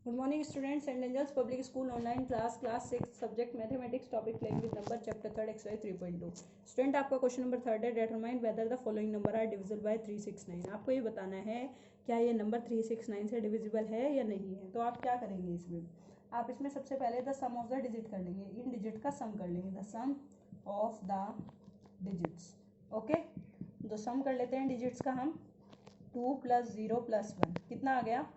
Good morning students. St. Angels Public School online class 6 subject mathematics topic playing with number chapter 3rd exercise 3.2. Student आपका question number 3rd है determine whether the following number are divisible by 369। आपको ये बताना है क्या ये number 369 से divisible है या नहीं है। तो आप क्या करेंगे इसमें, आप इसमें सबसे पहले the sum of the digit कर लेंगे, इन डिजिट का सम कर लेंगे, the sum of the digits. Okay, तो सम कर लेते हैं डिजिट्स का हम। 2 + 0 + 1 कितना आ गया।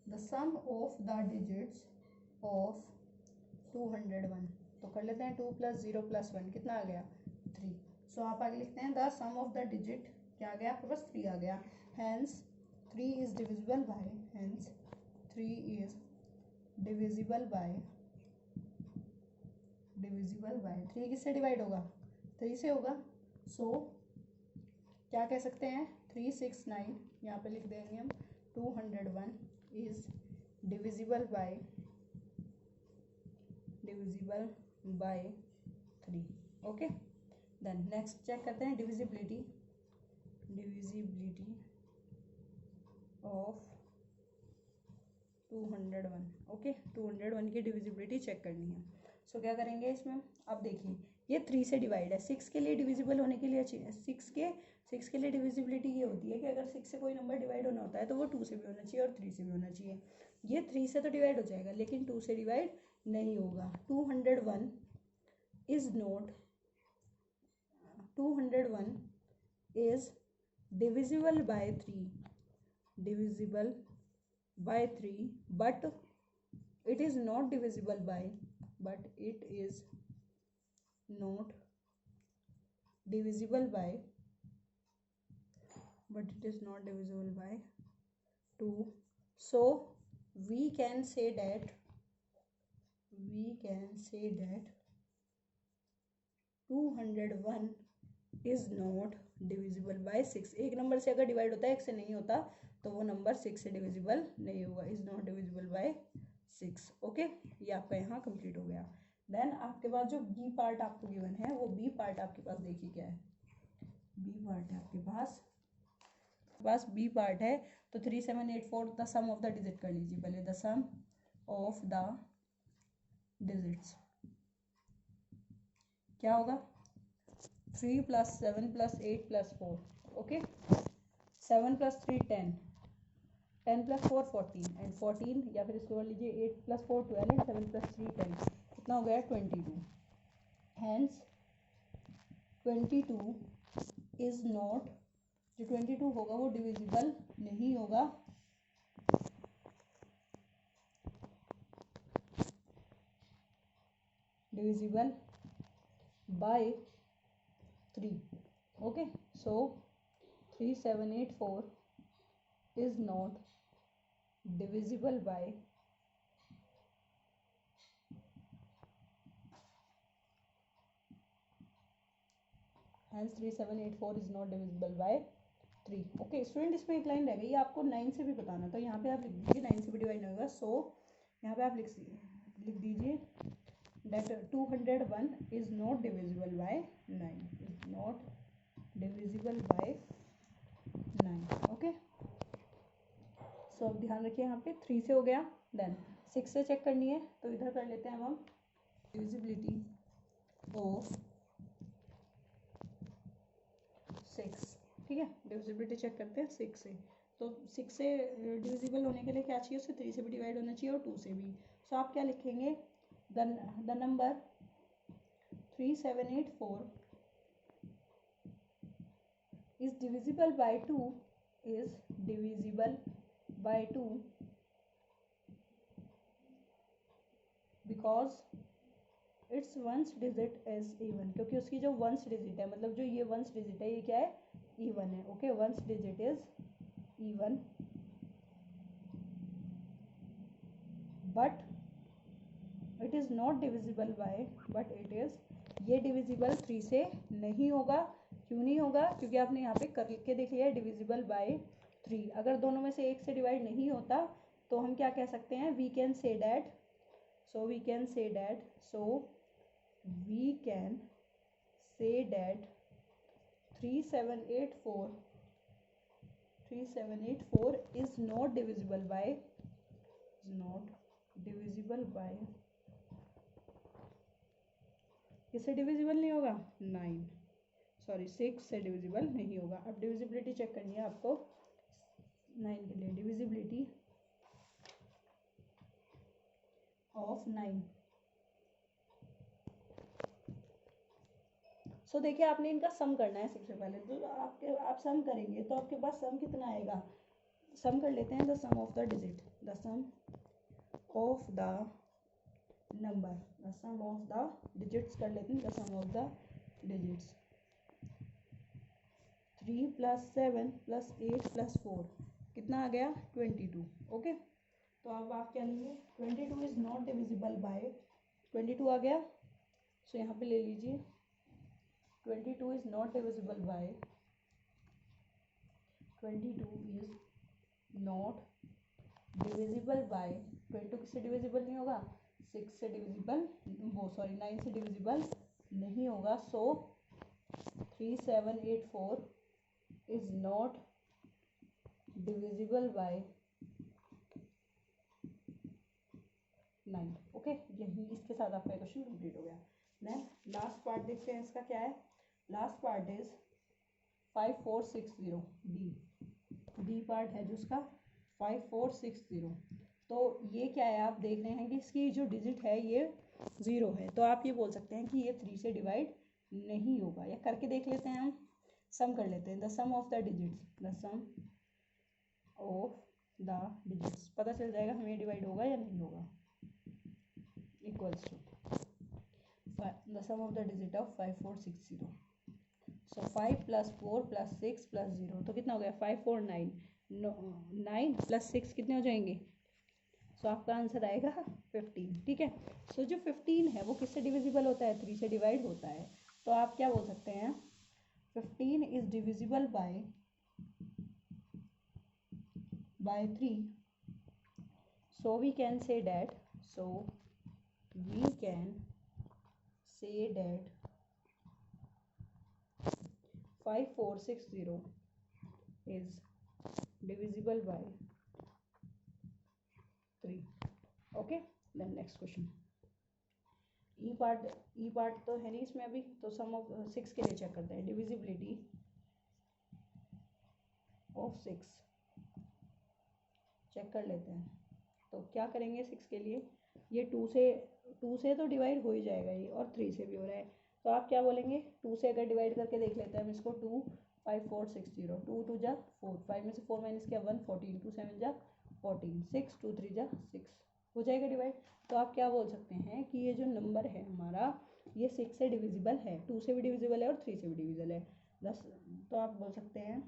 The sum of the digits of 201, तो कर लेते हैं 2 + 0 + 1 कितना आ गया 3। सो आप आगे लिखते हैं the sum of the digit क्या आ गया आपके पास 3 आ गया। Hence 3 is divisible by, hence 3 is divisible by 3 किससे डिवाइड होगा 3 से होगा। सो क्या कह सकते हैं 369 यहाँ पे लिख देंगे हम 201 is divisible by 3। Okay, then next check करते हैं डिविजिबिलिटी ऑफ 201। ओके, 201 की डिविजिबिलिटी चेक करनी है। सो क्या करेंगे इसमें, अब देखिए ये 3 से डिवाइड है, 6 के लिए डिविजिबल होने के लिए 6 के लिए डिविजिबिलिटी ये होती है कि अगर 6 से कोई नंबर डिवाइड होना होता है तो वो 2 से भी होना चाहिए और 3 से भी होना चाहिए। ये 3 से तो डिवाइड हो जाएगा लेकिन 2 से डिवाइड नहीं होगा। 201 is not 201 is divisible by 3 but it is not divisible by 2। So we can say that 201 is not divisible by 6। एक नंबर से अगर डिवाइड होता है, एक से नहीं होता, तो वो नंबर 6 से डिविजिबल नहीं होगा, is not divisible by 6। Okay, ये आपका यहाँ कंप्लीट हो गया। देन आपके पास जो बी पार्ट आपको गिवन है, वो बी पार्ट आपके पास देखिए क्या है। बी पार्ट है आपके पास बी पार्ट है, तो 3784 the sum of the digit कर लीजिए पहले, the sum of the digits क्या होगा 3 + 7 + 8 + 4। ओके, 7 + 3 10, 10 + 4 14 एंड 14 या फिर इसको कर लीजिए 8 + 4 12 एंड 7 + 3 10, कितना हो गया 22। हैंस 22 इज नॉट, जो 22 होगा वो डिविजिबल नहीं होगा divisible by 3। Okay, so 3784 is not divisible by 3784 is not divisible by 3। Okay student, इसमें एक लाइन रह गई, आपको 9 से भी बताना, तो यहाँ पे आप लिख दीजिए 9 से भी डिवाइड नहीं होगा। सो यहाँ पे आप लिख दीजिए that 201 is not divisible by 9, is not divisible by 9। Okay, सो अब ध्यान रखिए यहाँ पे 3 से हो गया। देन 6 से चेक करनी है, तो इधर कर लेते हैं हम डिविजिबिलिटी ऑफ 6। ठीक है, डिविजिबिलिटी चेक करते हैं 6 से। तो 6 से डिविजिबल होने के लिए क्या चाहिए, उससे 3 से भी डिवाइड होना चाहिए और 2 से भी। सो आप क्या लिखेंगे, the number 3784 is divisible by 2 because its ones digit is even, क्योंकि उसकी जो वंस डिजिट है, मतलब जो ये वंस डिजिट है ये क्या है इवन है। Okay, ones digit is even but it is not divisible by, ये डिविजिबल 3 से नहीं होगा। क्यों नहीं होगा, क्योंकि आपने यहाँ पे करके देख लिया है डिविजिबल बाय 3। अगर दोनों में से एक से डिवाइड नहीं होता तो हम क्या कह सकते हैं, we can say that 3784 3784 is not divisible by किससे डिविजिबल नहीं होगा 6 से डिविजिबल नहीं होगा। अब डिविजिबिलिटी चेक करनी है आपको 9 के लिए। Divisibility of 9। सो देखिए आपने इनका सम करना है सबसे पहले। तो आप सम करेंगे तो आपके पास सम कितना आएगा। सम कर लेते हैं। The sum of the digit, the sum of the number, the sum of the digits कर लेते हैं। The sum of the digits 3 + 7 + 8 + 4 कितना आ गया 22। ओके, तो अब आप क्या लेंगे 22 इज नॉट डिविजिबल बाय 22 आ गया। सो यहाँ पे ले लीजिए 22 इज नॉट डिविजिबल बाय 22 किससे डिविजिबल नहीं होगा 6 से डिविजिबल 9 से डिविजिबल नहीं होगा। सो 3784 is not divisible by 9। Okay, यही इसके साथ आपका क्वेश्चन कंप्लीट हो गया। देन लास्ट पार्ट देखते हैं इसका क्या है। Last part is 5460 D part है जो उसका 5460। तो ये क्या है आप देख रहे हैं कि इसकी जो डिजिट है ये 0 है। तो आप ये बोल सकते हैं कि ये 3 से डिवाइड नहीं होगा। या करके देख लेते हैं, हम सम कर लेते हैं। The sum of the digits, the sum of the digits पता चल जाएगा हमें डिवाइड होगा या नहीं होगा। Equals to the sum of the digit of 5460। So 5 + 4 + 6 + 0 तो कितना हो गया 5 4 9 9 + 6 कितने हो जाएंगे। सो आपका आंसर आएगा 15। ठीक है। सो जो 15 है वो किससे डिविजिबल होता है 3 से डिवाइड होता है। तो आप क्या बोल सकते हैं 15 is divisible by 3। So we can say that 5460 is divisible by 3. Okay, then next question. E part तो है नहीं इसमें अभी, तो सम ऑफ 6 के लिए चेक करते हैं। डिविजिबिलिटी ऑफ 6 चेक कर लेते हैं। तो क्या करेंगे 6 के लिए, ये 2 से तो डिवाइड हो ही जाएगा ये, और 3 से भी हो रहा है। तो आप क्या बोलेंगे 2 से अगर डिवाइड करके देख लेते हैं हम इसको 2 5 4 6 0 2 2 जा 4 5 में से 4 माइनस किया 1 14 2 7 जा 14 6 2 3 जा 6 हो जाएगा डिवाइड। तो आप क्या बोल सकते हैं कि ये जो नंबर है हमारा ये 6 से डिविजिबल है, 2 से भी डिविजिबल है और 3 से भी डिविजिबल है 10। तो आप बोल सकते हैं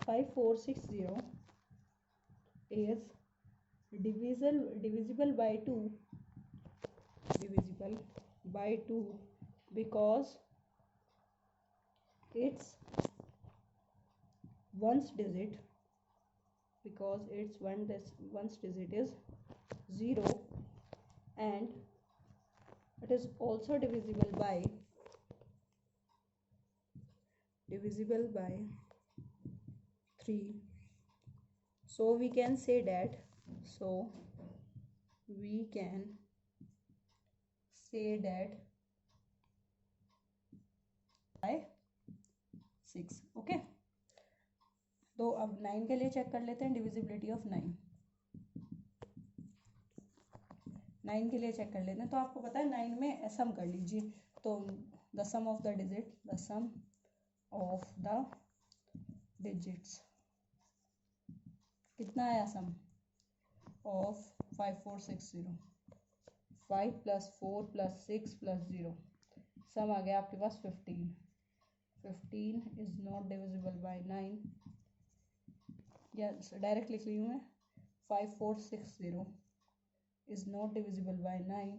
5460 is divisible by 2 because its ones digit is 0 and it is also divisible by 3. So we can say that by 6. Okay, तो अब 9 के लिए चेक कर लेते हैं। डिविजिबिलिटी ऑफ 9 के लिए चेक कर लेते हैं। तो आपको पता है 9 में सम कर लीजिए। तो the sum of the digits कितना आया सम ऑफ 5460 5 + 4 + 6 + 0 सम आ गया आपके पास 15 इज नॉट डिविजिबल बाय 9 या डायरेक्ट लिख रही हूँ मैं 5460 इज नॉट डिविजिबल बाय 9